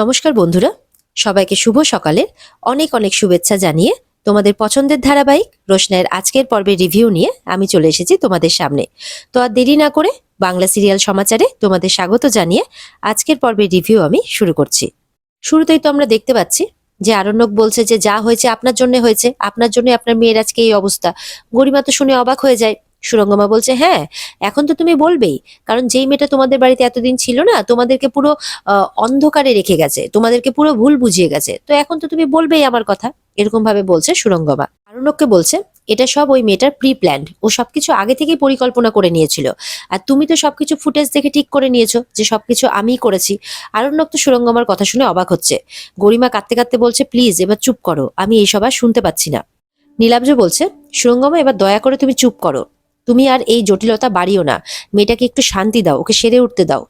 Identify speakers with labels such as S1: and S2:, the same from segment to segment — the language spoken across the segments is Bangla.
S1: নমস্কার বন্ধুরা, সবাইকে শুভ সকালের অনেক অনেক শুভেচ্ছা জানিয়ে তোমাদের পছন্দের ধারাবাহিক রোশনাইয়ের আজকের পর্বের রিভিউ নিয়ে আমি চলে এসেছি তোমাদের সামনে। তো আর দেরি না করে বাংলা সিরিয়াল সমাচারে তোমাদের স্বাগত জানিয়ে আজকের পর্বের রিভিউ আমি শুরু করছি। শুরুতেই তো আমরা দেখতে পাচ্ছি যে আরণ্যক বলছে যে যা হয়েছে আপনার জন্য হয়েছে, আপনার জন্য আপনার মেয়ের আজকে এই অবস্থা। গরিমা তো শুনে অবাক হয়ে যায়। সুরঙ্গমা বলছে হ্যাঁ, এখন তো তুমি বলবেই, কারণ যেই মেয়েটা তোমাদের বাড়িতে এতদিন ছিল না, তোমাদেরকে পুরো অন্ধকারে রেখে গেছে, তোমাদেরকে পুরো ভুল বুঝিয়ে গেছে, তো এখন তো তুমি বলবেই আমার কথা। এরকম ভাবে বলছে সুরঙ্গমা। আরণ্যককে বলছে এটা সব ওই মেয়েটার প্রি প্ল্যান্ড, ও সবকিছু আগে থেকেই পরিকল্পনা করে নিয়েছিল, আর তুমি তো সবকিছু ফুটেজ দেখে ঠিক করে নিয়েছো যে সবকিছু আমিই করেছি। আরণ্যক তো সুরঙ্গমার কথা শুনে অবাক হচ্ছে। গরিমা কাঁদতে কাঁদতে বলছে প্লিজ এবার চুপ করো, আমি এইসব আর শুনতে পাচ্ছি না। নীলাব্জ বলছে সুরঙ্গমা এবার দয়া করে তুমি চুপ করো, তুমি আর এই জটিলতা বাড়িও না, মেয়েটাকে একটু শান্তি দাও, ওকে সেরে উঠতে দাও।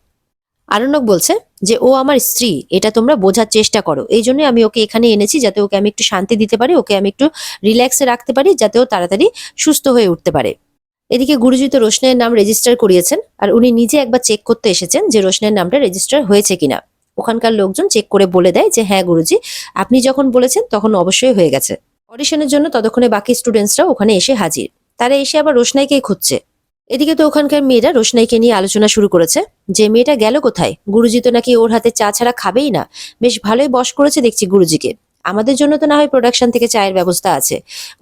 S1: আরণ্যক বলছে যে ও আমার স্ত্রী, এটা তোমরা বোঝার চেষ্টা করো, এই জন্য আমি ওকে এখানে এনেছি যাতে ওকে আমি একটু শান্তি দিতে পারি, ওকে আমি একটু রিল্যাক্সে রাখতে পারি, যাতে ও তাড়াতাড়ি সুস্থ হয়ে উঠতে পারে। এদিকে গুরুজি তো রোশনাইয়ের নাম রেজিস্টার করিয়েছেন, আর উনি নিজে একবার চেক করতে এসেছেন যে রোশনাইয়ের নামটা রেজিস্টার হয়েছে কিনা। ওখানকার লোকজন চেক করে বলে দেয় যে হ্যাঁ গুরুজি, আপনি যখন বলেছেন তখন অবশ্যই হয়ে গেছে। অডিশনের জন্য ততক্ষণে বাকি স্টুডেন্টসরা ওখানে এসে হাজির। তারা এসে আবার রোশনাইকেই খুঁজছে। এদিকে তো ওখানকার মেয়েরা রোশনাইকে নিয়ে আলোচনা শুরু করেছে যে মেয়েটা গেল কোথায়, গুরুজি তো নাকি ওর হাতে চা ছাড়া খাবেই না, বেশ ভালোই বশ করেছে দেখছি গুরুজিকে। আমাদের জন্য তো না হয় প্রোডাকশন থেকে চায়ের ব্যবস্থা আছে,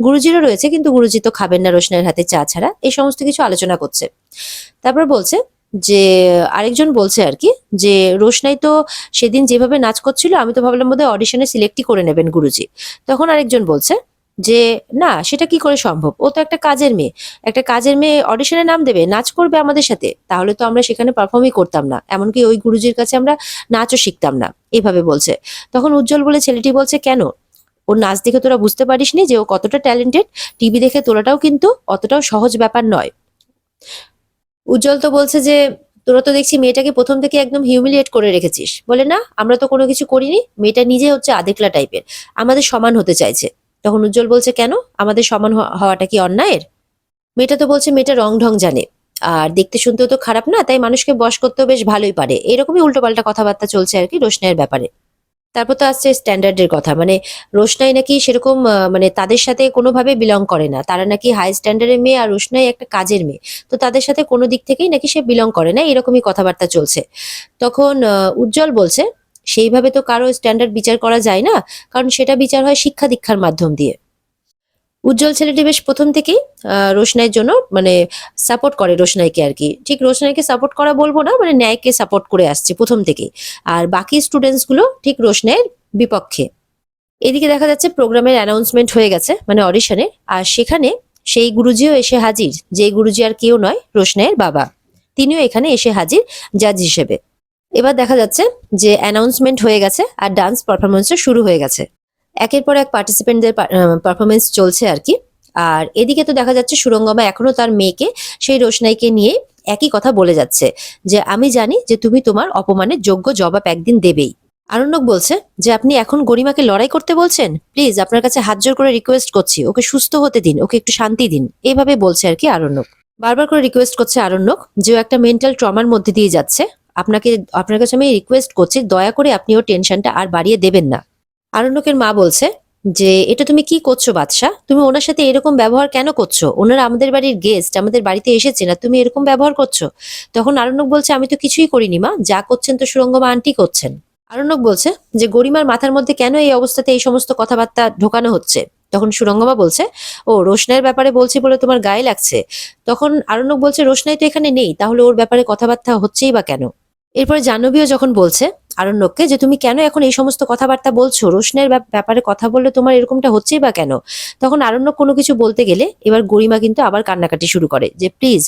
S1: গুরুজিরও রয়েছে, কিন্তু গুরুজি তো খাবেন না রোশনাইয়ের হাতে চা ছাড়া, এই সমস্ত কিছু আলোচনা করছে। তারপর বলছে যে আরেকজন বলছে আর কি যে রোশনাই তো সেদিন যেভাবে নাচ করছিল, আমি তো ভাবলাম বোধহয় অডিশনে সিলেক্টই করে নেবেন গুরুজি। তখন আরেকজন বলছে যে না, সেটা কি করে সম্ভব, ও তো একটা কাজের মেয়ে, একটা কাজের মেয়ে অডিশনে নাম দেবে, নাচ করবে আমাদের সাথে, তাহলে তো আমরা সেখানে পারফর্মই করতাম না, এমনকি ওই গুরুজির কাছে আমরা নাচও শিখতাম না, এইভাবে বলছে। তখন উজ্জ্বল বলে ছেলেটি বলছে কেন, ওর নাচ দেখে তোরা বুঝতে পারিসনি যে ও কতটা ট্যালেন্টেড? টিভি দেখে তোলাটাও কিন্তু অতটাও সহজ ব্যাপার নয়। উজ্জ্বল তো বলছে যে তোরা তো দেখছি মেয়েটাকে প্রথম থেকে একদম হিউমিলিয়েট করে রেখেছিস। বলে না, আমরা তো কোনো কিছু করিনি, মেয়েটা নিজে হচ্ছে আদেকলা টাইপের, আমাদের সমান হতে চাইছে। তখন উজ্জ্বল বলছে কেন, আমাদের সমান হওয়াটা কি অন্যায়ের? মেয়েটা তো বলছে মেয়েটা রং ঢং জানে, আর দেখতে শুনতেও তো খারাপ না, তাই মানুষকে বশ করতেও বেশ ভালোই পারে। এরকমই উল্টোপাল্টা কথাবার্তা চলছে আর কি রোশনাইয়ের ব্যাপারে। তারপর তো আসছে স্ট্যান্ডার্ডের কথা, মানে রোশনাই নাকি সেরকম মানে তাদের সাথে কোনোভাবে বিলং করে না, তারা নাকি হাই স্ট্যান্ডার্ডের মেয়ে, আর রোশনাই একটা কাজের মেয়ে, তো তাদের সাথে কোনো দিক থেকেই নাকি সে বিলং করে না, এরকমই কথাবার্তা চলছে। তখন উজ্জ্বল বলছে সেইভাবে তো কারো স্ট্যান্ডার্ড বিচার করা যায় না, কারণ সেটা বিচার হয় শিক্ষা দীক্ষার মাধ্যম দিয়ে। উজ্জ্বল ছেলেটি বেশ প্রথম থেকেই রোশনাইয়ের জন্য মানে সাপোর্ট করে রোশনাইকে আর কি, ঠিক রোশনাইকে সাপোর্ট করা বলবো না, মানে ন্যায়কে সাপোর্ট করে আসছে প্রথম থেকেই। আর বাকি স্টুডেন্টস গুলো ঠিক রোশনাইয়ের বিপক্ষে। এদিকে দেখা যাচ্ছে প্রোগ্রামের অ্যানাউন্সমেন্ট হয়ে গেছে, মানে অডিশনে, আর সেখানে সেই গুরুজিও এসে হাজির, যে গুরুজি আর কেউ নয়, রোশনাইয়ের বাবা। তিনিও এখানে এসে হাজির জাজ হিসেবে। এবার দেখা যাচ্ছে যে অ্যানাউন্সমেন্ট হয়ে গেছে আর ডান্স পারফরমেন্সও শুরু হয়ে গেছে। একের পর এক পার্টিসিপেন্টদের পারফরমেন্স চলছে আর কি। আর এদিকে তো দেখা যাচ্ছে সুরঙ্গমা এখনো তার মেয়েকে সেই রোশনাইকে নিয়ে একই কথা বলে যাচ্ছে যে আমি জানি যে তুমি তোমার অপমানের যোগ্য জবাব একদিন দেবেই। আরণ্যক বলছে যে আপনি এখন গরিমাকে লড়াই করতে বলছেন, প্লিজ আপনার কাছে হাত জোর করে রিকোয়েস্ট করছি, ওকে সুস্থ হতে দিন, ওকে একটু শান্তি দিন, এইভাবে বলছে আর কি আরণ্যক। বারবার করে রিকোয়েস্ট করছে আরণ্যক যে ও একটা মেন্টাল ট্রমার মধ্যে দিয়ে যাচ্ছে, আপনাকে, আপনার কাছে আমি রিকোয়েস্ট করছি দয়া করে আপনি ওর টেনশনটা আর বাড়িয়ে দেবেন না। আরণ্যকের মা বলছে যে এটা তুমি কি করছো বাদশা, তুমি ওনার সাথে এরকম ব্যবহার কেন করছো, ওনারা আমাদের বাড়ির গেস্ট, আমাদের বাড়িতে এসেছে না, তুমি এরকম ব্যবহার করছো। তখন আরণ্যক বলছে আমি তো কিছুই করিনি মা, যা করছেন তো সুরঙ্গমা আন্টি করছেন। আরণ্যক বলছে যে গরিমার মাথার মধ্যে কেন এই অবস্থাতে এই সমস্ত কথাবার্তা ঢোকানো হচ্ছে। তখন সুরঙ্গমা বলছে ও রোশনাইয়ের ব্যাপারে বলছি বলে তোমার গায়ে লাগছে। তখন আরণ্যক বলছে রোশনাই তো এখানে নেই, তাহলে ওর ব্যাপারে কথাবার্তা হচ্ছেই বা কেন। এরপরে জাহ্নবীও যখন বলছে আরণ্যককে যে তুমি কেন এখন এই সমস্ত কথাবার্তা বলছো, রোশনের ব্যাপারে কথা বললে তোমার এরকমটা হচ্ছেই বা কেন। তখন আরণ্যক কোনো কিছু বলতে গেলে এবার গরিমা কিন্তু আবার কান্নাকাটি শুরু করে যে প্লিজ,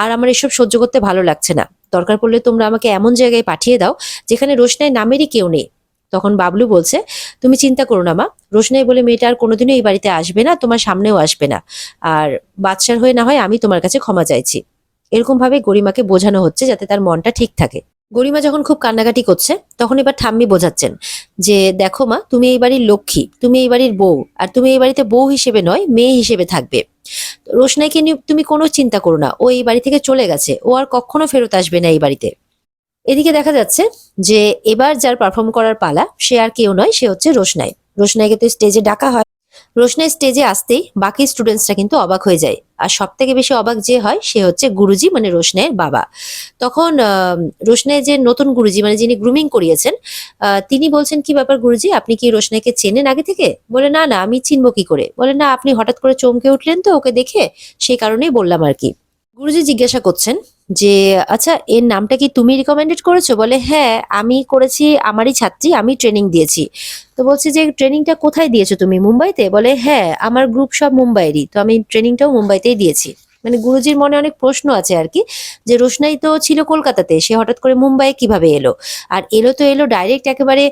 S1: আর আমার এসব সহ্য করতে ভালো লাগছে না, দরকার পড়লে তোমরা আমাকে এমন জায়গায় পাঠিয়ে দাও যেখানে রোশনাই নামেরই কেউ নেই। তখন বাবলু বলছে তুমি চিন্তা করো না মা, রোশনাই বলে মেয়েটা আর কোনোদিনও এই বাড়িতে আসবে না, তোমার সামনেও আসবে না, আর বাদশার হয়ে না হয় আমি তোমার কাছে ক্ষমা চাইছি। এরকম ভাবে গরিমাকে বোঝানো হচ্ছে যাতে তার মনটা ঠিক থাকে। গরিমা যখন খুব কান্নাকাটি করছে তখন এবার ঠাম্মি বোঝাচ্ছেন যে দেখো মা, তুমি এই বাড়ির লক্ষ্মী, তুমি এই বাড়ির বউ, আর তুমি এই বাড়িতে বউ হিসেবে নয় মেয়ে হিসেবে থাকবে। রোশনাইকে নিয়ে তুমি কোনো চিন্তা করো না, ও এই বাড়ি থেকে চলে গেছে, ও আর কখনো ফেরত আসবে না এই বাড়িতে। এদিকে দেখা যাচ্ছে যে এবার যার পারফর্ম করার পালা সে আর কেউ নয়, সে হচ্ছে রোশনাই। রোশনাইকে তো স্টেজে ডাকা হয়। রোশনাই স্টেজে আসতেই বাকি স্টুডেন্টসরা কিন্তু অবাক হয়ে যায়। আর সব থেকে বেশি অবাক যে হয় সে হচ্ছে গুরুজি, মানে রোশনাইয়ের বাবা। তখন রোশনাই যে নতুন গুরুজি, মানে যিনি গ্রুমিং করিয়েছেন, তিনি বলছেন, কি ব্যাপার গুরুজি, আপনি কি রোশনাইকে চেনেন আগে থেকে? বলে, না না, আমি চিনবো কি করে। বলে, না, আপনি হঠাৎ করে চমকে উঠলেন তো ওকে দেখে, সেই কারণেই বললাম আর কি। গুরুজি জিজ্ঞাসা করছেন যে, আচ্ছা, এর নামটা কি তুমি রিকমেন্ডেড করেছো? বলে, হ্যাঁ, আমি করেছি, আমারই ছাত্রী, আমি ট্রেনিং দিয়েছি। তো বলছে যে, ট্রেনিংটা কোথায় দিয়েছো তুমি, মুম্বাইতে? বলে, হ্যাঁ, আমার গ্রুপ সব মুম্বাইয়েরই, তো আমি ট্রেনিংটাও মুম্বাইতেই দিয়েছি। মানে গুরুজির মনে অনেক প্রশ্ন আছে আর কি, যে রোশনাই তো ছিল কলকাতাতে, সে হঠাৎ করে মুম্বাই কিভাবে এলো? আর এলো তো এলো ডাইরেক্ট একেবারে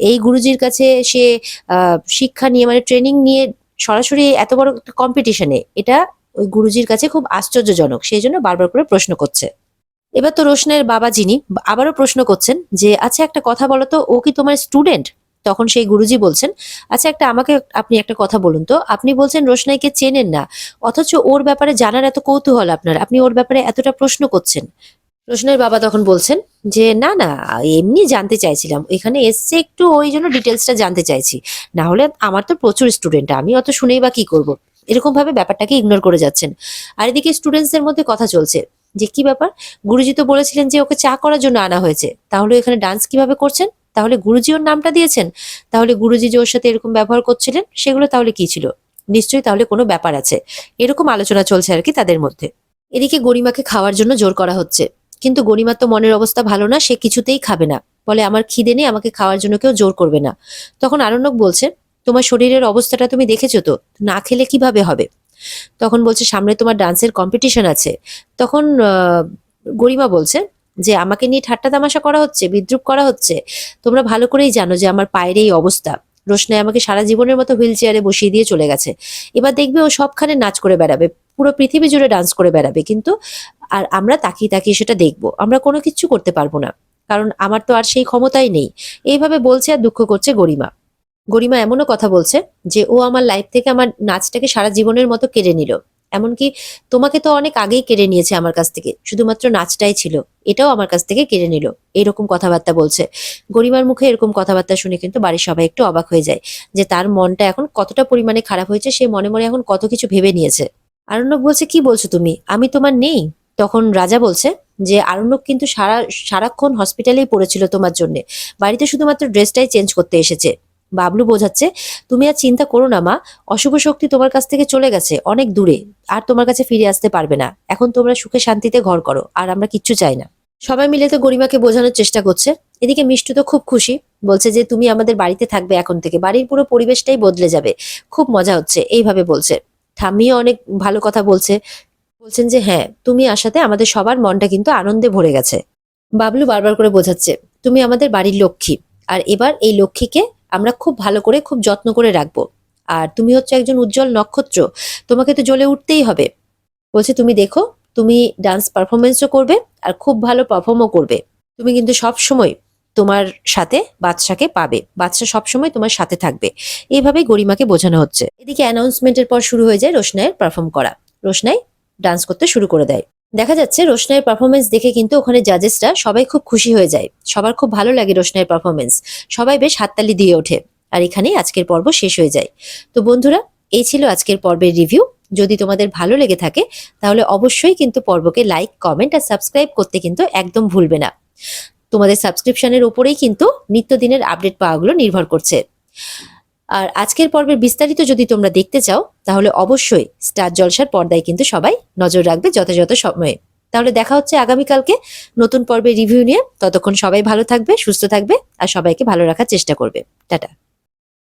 S1: এই গুরুজির কাছে সে শিক্ষা নিয়ে, মানে ট্রেনিং নিয়ে সরাসরি এত বড় কম্পিটিশনে, এটা ওই গুরুজির কাছে খুব আশ্চর্যজনক, সেই জন্য বারবার করে প্রশ্ন করছে। এবার তো রোশনের বাবা যিনি আবারও প্রশ্ন করছেন যে, আচ্ছা, একটা কথা বলো তো, ও কি তোমার স্টুডেন্ট? তখন সেই গুরুজি বলছেন, আচ্ছা, আমাকে আপনি একটা কথা বলুন তো, আপনি বলছেন রোশনাইকে চেনেন না, অথচ ওর ব্যাপারে জানার এত কৌতূহল আপনার, আপনি ওর ব্যাপারে এতটা প্রশ্ন করছেন। রোশনের বাবা তখন বলছেন যে, না না, এমনি জানতে চাইছিলাম, এখানে এসছে একটু, ওই জন্য ডিটেলসটা জানতে চাইছি, না হলে আমার তো প্রচুর স্টুডেন্ট, আমি অত শুনেই বা কি করব। এরকম ভাবে ব্যাপারটাকে ইগনোর করে যাচ্ছেন। আর এদিকে স্টুডেন্টসদের মধ্যে কথা চলছে যে, কি ব্যাপার, গুরুজি তো বলেছিলেন যে ওকে চা করার জন্য আনা হয়েছে, তাহলে এখানে ডান্স কিভাবে করছেন? তাহলে গুরুজি ওর নামটা দিয়েছেন? তাহলে গুরুজি যে ওর সাথে এরকম ব্যবহার করছিলেন, সেগুলো তাহলে কি ছিল? নিশ্চয়ই তাহলে কোনো ব্যাপার আছে। এরকম আলোচনা চলছে আর কি তাদের মধ্যে। এদিকে গরিমাকে খাওয়ার জন্য জোর করা হচ্ছে, কিন্তু গরিমার তো মনের অবস্থা ভালো না, সে কিছুতেই খাবে না। বলে, আমার খিদে নেই, আমাকে খাওয়ার জন্য কেউ জোর করবে না। তখন আরণ্যক বলছে, তোমার শরীরের অবস্থাটা তুমি দেখেছো তো, না খেলে কিভাবে হবে? তখন বলছে, সামনে তোমার ডান্সের কম্পিটিশন আছে। তখন গরিমা বলছে যে, আমাকে নিয়ে ঠাট্টা তামাশা করা হচ্ছে, বিদ্রুপ করা হচ্ছে। তোমরা ভালো করেই জানো যে আমার পায়ের এই অবস্থা। রোশনাই আমাকে সারা জীবনের মতো হুইল চেয়ারে বসিয়ে দিয়ে চলে গেছে। এবার দেখবে ও সবখানে নাচ করে বেড়াবে, পুরো পৃথিবী জুড়ে ডান্স করে বেড়াবে, কিন্তু আর আমরা তাকিয়ে তাকিয়ে সেটা দেখবো, আমরা কোনো কিচ্ছু করতে পারবো না, কারণ আমার তো আর সেই ক্ষমতাই নেই। এইভাবে বলছে আর দুঃখ করছে গরিমা। গরিমা এমনও কথা বলছে যে, ও আমার লাইফ থেকে আমার নাচটাকে সারা জীবনের মতো কেড়ে নিল। এমনকি তোমাকে তো অনেক আগেই কেড়ে নিয়েছে আমার কাছ থেকে, শুধুমাত্র নাচটাই ছিল, এটাও আমার কাছ থেকে কেড়ে নিল। এরকম কথাবার্তা বলছে। গরিমার মুখে এরকম কথাবার্তা শুনে কিন্তু বাড়ির সবাই একটু অবাক হয়ে যায়, যে তার মনটা এখন কতটা পরিমাণে খারাপ হয়েছে, সে মনে মনে এখন কত কিছু ভেবে নিয়েছে। আরণ্যক বলছে, কি বলছো তুমি, আমি তোমার নেই? তখন রাজা বলছে যে, আরণ্যক কিন্তু সারাক্ষণ হসপিটালেই পড়েছিল তোমার জন্য, বাড়িতে শুধুমাত্র ড্রেসটাই চেঞ্জ করতে এসেছে। বাবলু বোঝাচ্ছে, তুমি আর চিন্তা করো না মা, অশুভ শক্তি তোমার কাছ থেকে চলে গেছে অনেক দূরে, আর তোমার কাছে ফিরে আসতে পারবে না। এখন তোমরা সুখে শান্তিতে ঘর করো, আর আমরা কিচ্ছু চাই না। সবাই মিলে তো গরিমাকে বোঝানোর চেষ্টা করছে। এদিকে মিষ্টু তো খুব খুশি, বলছে যে, তুমি আমাদের বাড়িতে থাকবে এখন থেকে, বাড়ির পুরো পরিবেশটাই বদলে যাবে, খুব মজা হচ্ছে, এইভাবে বলছে। ঠাম্মিও অনেক ভালো কথা বলছে, বলছেন যে, হ্যাঁ, তুমি আসাতে আমাদের সবার মনটা কিন্তু আনন্দে ভরে গেছে। বাবলু বারবার করে বোঝাচ্ছে, তুমি আমাদের বাড়ির লক্ষ্মী, আর এবার এই লক্ষ্মীকে আমরা খুব ভালো করে, খুব যত্ন করে রাখবো। আর তুমি হচ্ছে একজন উজ্জ্বল নক্ষত্র, তোমাকে তো জ্বলে উঠতেই হবে। বলছে, তুমি দেখো, তুমি ডান্স পারফরমেন্সও করবে, আর খুব ভালো পারফর্মও করবে। তুমি কিন্তু সব সময় তোমার সাথে বাদশাকে পাবে, বাদশা সবসময় তোমার সাথে থাকবে। এইভাবেই গরিমাকে বোঝানো হচ্ছে। এদিকে অ্যানাউন্সমেন্টের পর শুরু হয়ে যায় রোশনাইয়ের পারফর্ম করা। রোশনাই ডান্স করতে শুরু করে দেয়। দেখা যাচ্ছে রোশনাইয়ের পারফরমেন্স দেখে কিন্তু ওখানে জাজেসরা সবাই খুব খুশি হয়ে যায়, সবার খুব ভালো লাগে রোশনাইয়ের পারফরমেন্স, সবাই বেশ হাততালি দিয়ে ওঠে। আর এখানেই আজকের পর্ব শেষ হয়ে যায়। তো বন্ধুরা, এই ছিল আজকের পর্বের রিভিউ। যদি তোমাদের ভালো লেগে থাকে তাহলে অবশ্যই কিন্তু পর্বকে লাইক, কমেন্ট আর সাবস্ক্রাইব করতে কিন্তু একদম ভুলবে না। তোমাদের সাবস্ক্রিপশনের উপরেই কিন্তু নিত্যদিনের আপডেট পাওয়াগুলো নির্ভর করছে। আর আজকের পর্বের বিস্তারিত যদি তোমরা দেখতে চাও তাহলে অবশ্যই স্টার জলসার পর্দায় কিন্তু সবাই নজর রাখবে যথাযথ সময়ে। তাহলে দেখা হচ্ছে আগামীকালকে নতুন পর্বের রিভিউ নিয়ে। ততক্ষণ সবাই ভালো থাকবে, সুস্থ থাকবে, আর সবাইকে ভালো রাখার চেষ্টা করবে। টাটা।